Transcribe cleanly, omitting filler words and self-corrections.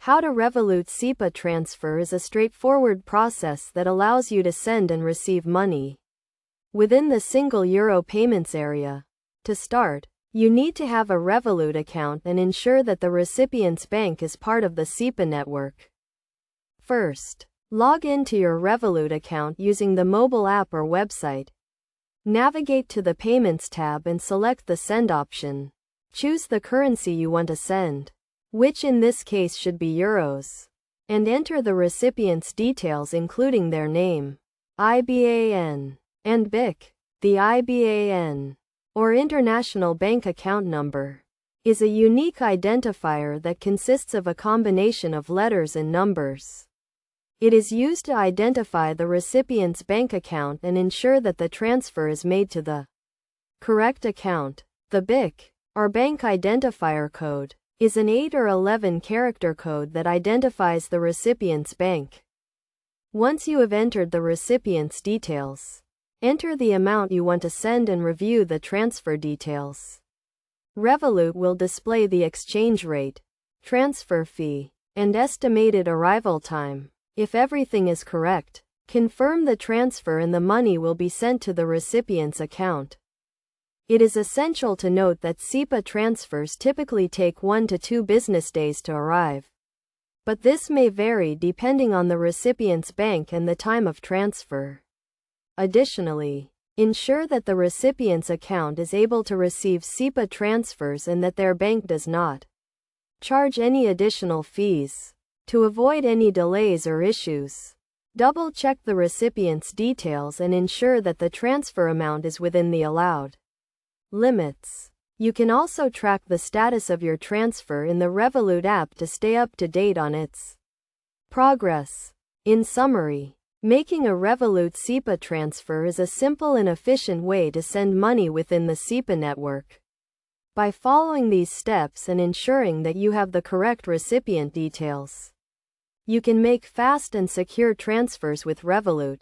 How to Revolut SEPA transfer is a straightforward process that allows you to send and receive money within the single euro payments area. To start, you need to have a Revolut account and ensure that the recipient's bank is part of the SEPA network. First, log into your Revolut account using the mobile app or website. Navigate to the Payments tab and select the Send option. Choose the currency you want to send, which in this case should be euros, and enter the recipient's details including their name, IBAN, and BIC. The IBAN, or International Bank Account Number, is a unique identifier that consists of a combination of letters and numbers. It is used to identify the recipient's bank account and ensure that the transfer is made to the correct account. The BIC, or Bank Identifier Code, is an 8 or 11 character code that identifies the recipient's bank. Once you have entered the recipient's details, enter the amount you want to send and review the transfer details. Revolut will display the exchange rate, transfer fee, and estimated arrival time. If everything is correct, confirm the transfer and the money will be sent to the recipient's account. It is essential to note that SEPA transfers typically take 1 to 2 business days to arrive, but this may vary depending on the recipient's bank and the time of transfer. Additionally, ensure that the recipient's account is able to receive SEPA transfers and that their bank does not charge any additional fees. To avoid any delays or issues, double-check the recipient's details and ensure that the transfer amount is within the allowed limits. You can also track the status of your transfer in the Revolut app to stay up to date on its progress. In summary, making a Revolut SEPA transfer is a simple and efficient way to send money within the SEPA network. By following these steps and ensuring that you have the correct recipient details, you can make fast and secure transfers with Revolut.